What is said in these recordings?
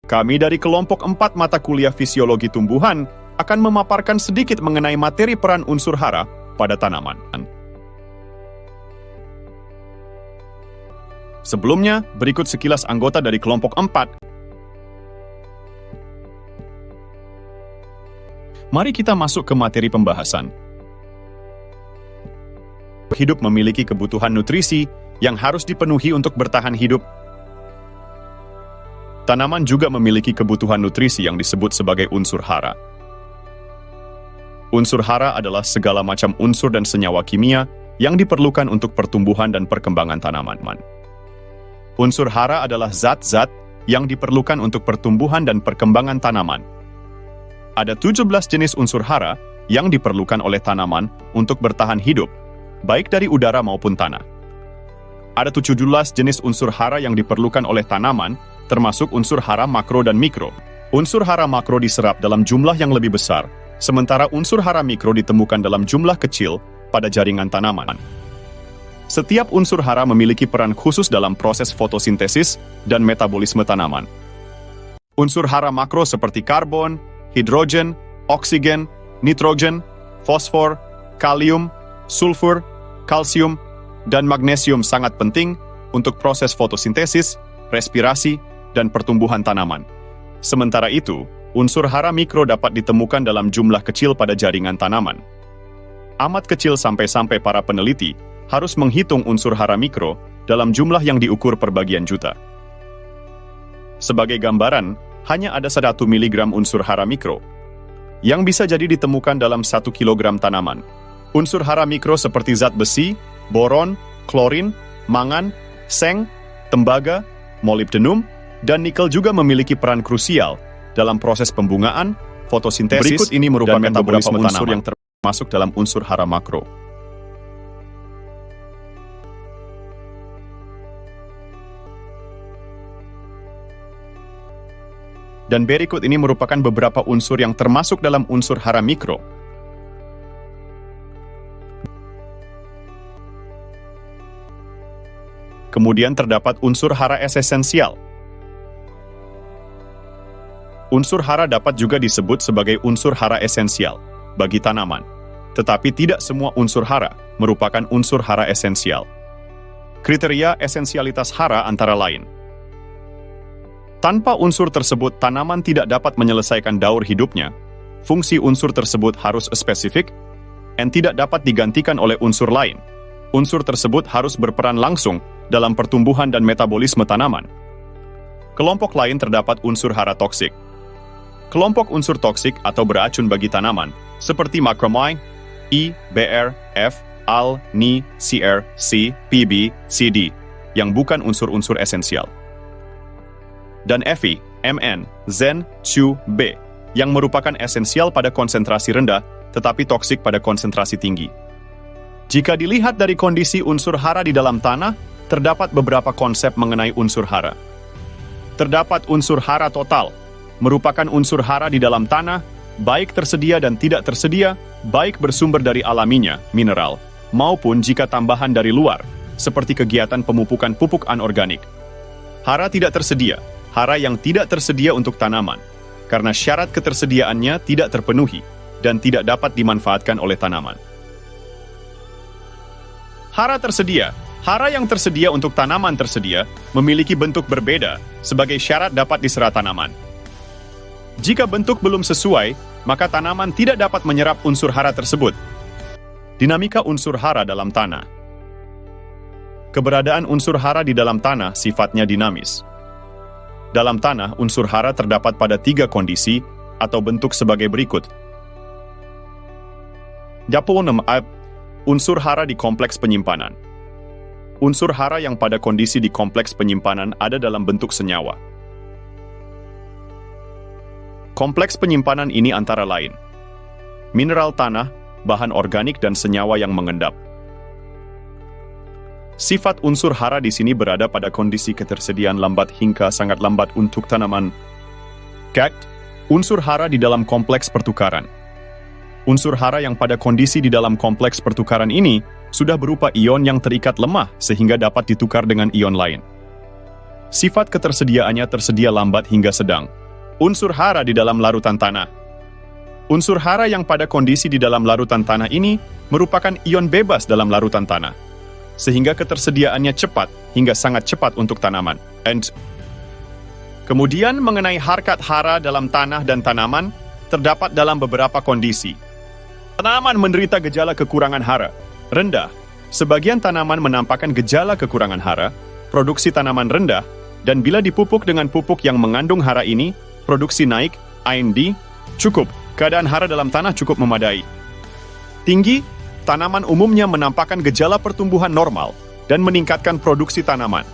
Kami dari kelompok 4 mata kuliah fisiologi tumbuhan akan memaparkan sedikit mengenai materi peran unsur hara pada tanaman. Sebelumnya, berikut sekilas anggota dari kelompok 4. Mari kita masuk ke materi pembahasan. Hidup memiliki kebutuhan nutrisi yang harus dipenuhi untuk bertahan hidup. Tanaman juga memiliki kebutuhan nutrisi yang disebut sebagai unsur hara. Unsur hara adalah segala macam unsur dan senyawa kimia yang diperlukan untuk pertumbuhan dan perkembangan tanaman. Unsur hara adalah zat-zat yang diperlukan untuk pertumbuhan dan perkembangan tanaman. Ada 17 jenis unsur hara yang diperlukan oleh tanaman untuk bertahan hidup, baik dari udara maupun tanah. Ada 17 jenis unsur hara yang diperlukan oleh tanaman, termasuk unsur hara makro dan mikro. Unsur hara makro diserap dalam jumlah yang lebih besar, sementara unsur hara mikro ditemukan dalam jumlah kecil pada jaringan tanaman. Setiap unsur hara memiliki peran khusus dalam proses fotosintesis dan metabolisme tanaman. Unsur hara makro seperti karbon, hidrogen, oksigen, nitrogen, fosfor, kalium, sulfur, kalsium, dan magnesium sangat penting untuk proses fotosintesis, respirasi, dan pertumbuhan tanaman. Sementara itu, unsur hara mikro dapat ditemukan dalam jumlah kecil pada jaringan tanaman. Amat kecil sampai-sampai para peneliti harus menghitung unsur hara mikro dalam jumlah yang diukur per bagian juta. Sebagai gambaran, hanya ada 1 mg unsur hara mikro yang bisa jadi ditemukan dalam 1 kg tanaman. Unsur hara mikro seperti zat besi, boron, klorin, mangan, seng, tembaga, molibdenum, dan nikel juga memiliki peran krusial dalam proses pembungaan, fotosintesis, Berikut ini merupakan dan metabolisme beberapa unsur tanaman yang termasuk dalam unsur hara makro. Dan berikut ini merupakan beberapa unsur yang termasuk dalam unsur hara mikro. Kemudian terdapat unsur hara esensial. Unsur hara dapat juga disebut sebagai unsur hara esensial bagi tanaman. Tetapi tidak semua unsur hara merupakan unsur hara esensial. Kriteria esensialitas hara antara lain: tanpa unsur tersebut, tanaman tidak dapat menyelesaikan daur hidupnya. Fungsi unsur tersebut harus spesifik dan tidak dapat digantikan oleh unsur lain. Unsur tersebut harus berperan langsung dalam pertumbuhan dan metabolisme tanaman. Kelompok lain terdapat unsur hara toksik. Kelompok unsur toksik atau beracun bagi tanaman, seperti makromi, I, Br, F, Al, Ni, Cr, C, Pb, Cd, yang bukan unsur-unsur esensial. Dan Fe, Mn, Zen, Cu, B, yang merupakan esensial pada konsentrasi rendah, tetapi toksik pada konsentrasi tinggi. Jika dilihat dari kondisi unsur hara di dalam tanah, terdapat beberapa konsep mengenai unsur hara. Terdapat unsur hara total, merupakan unsur hara di dalam tanah, baik tersedia dan tidak tersedia, baik bersumber dari alaminya, mineral, maupun jika tambahan dari luar, seperti kegiatan pemupukan pupuk anorganik. Hara tidak tersedia, hara yang tidak tersedia untuk tanaman, karena syarat ketersediaannya tidak terpenuhi dan tidak dapat dimanfaatkan oleh tanaman. Hara tersedia, hara yang tersedia untuk tanaman tersedia, memiliki bentuk berbeda sebagai syarat dapat diserap tanaman. Jika bentuk belum sesuai, maka tanaman tidak dapat menyerap unsur hara tersebut. Dinamika unsur hara dalam tanah. Keberadaan unsur hara di dalam tanah sifatnya dinamis. Dalam tanah, unsur hara terdapat pada 3 kondisi atau bentuk sebagai berikut. Unsur hara di kompleks penyimpanan. Unsur hara yang pada kondisi di kompleks penyimpanan ada dalam bentuk senyawa. Kompleks penyimpanan ini antara lain mineral tanah, bahan organik, dan senyawa yang mengendap. Sifat unsur hara di sini berada pada kondisi ketersediaan lambat hingga sangat lambat untuk tanaman. Unsur hara di dalam kompleks pertukaran. Unsur hara yang pada kondisi di dalam kompleks pertukaran ini sudah berupa ion yang terikat lemah sehingga dapat ditukar dengan ion lain. Sifat ketersediaannya tersedia lambat hingga sedang, Unsur hara di dalam larutan tanah. Unsur hara yang pada kondisi di dalam larutan tanah ini merupakan ion bebas dalam larutan tanah, sehingga ketersediaannya cepat hingga sangat cepat untuk tanaman. Kemudian mengenai harkat hara dalam tanah dan tanaman, terdapat dalam beberapa kondisi. Tanaman menderita gejala kekurangan hara rendah. Sebagian tanaman menampakkan gejala kekurangan hara, produksi tanaman rendah, dan bila dipupuk dengan pupuk yang mengandung hara ini, produksi naik, AND, cukup. Keadaan hara dalam tanah cukup memadai. Tinggi, tanaman umumnya menampakkan gejala pertumbuhan normal dan meningkatkan produksi tanaman.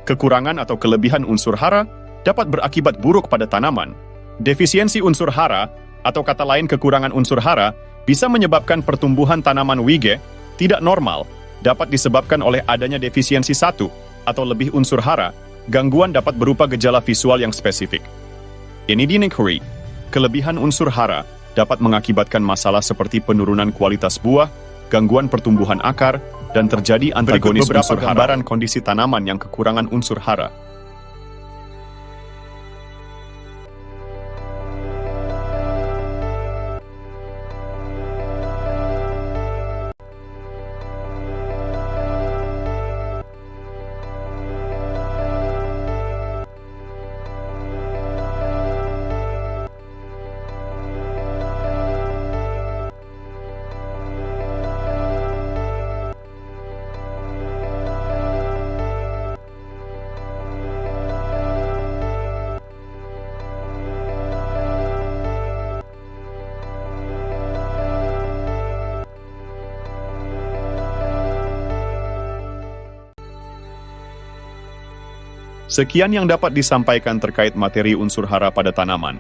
Kekurangan atau kelebihan unsur hara dapat berakibat buruk pada tanaman. Defisiensi unsur hara, atau kata lain kekurangan unsur hara, bisa menyebabkan pertumbuhan tanaman wige tidak normal, dapat disebabkan oleh adanya defisiensi satu atau lebih unsur hara. Gangguan dapat berupa gejala visual yang spesifik. Ini dinekuri, kelebihan unsur hara dapat mengakibatkan masalah seperti penurunan kualitas buah, gangguan pertumbuhan akar, dan terjadi antagonis unsur hara. Gambaran kondisi tanaman yang kekurangan unsur hara. Sekian yang dapat disampaikan terkait materi unsur hara pada tanaman.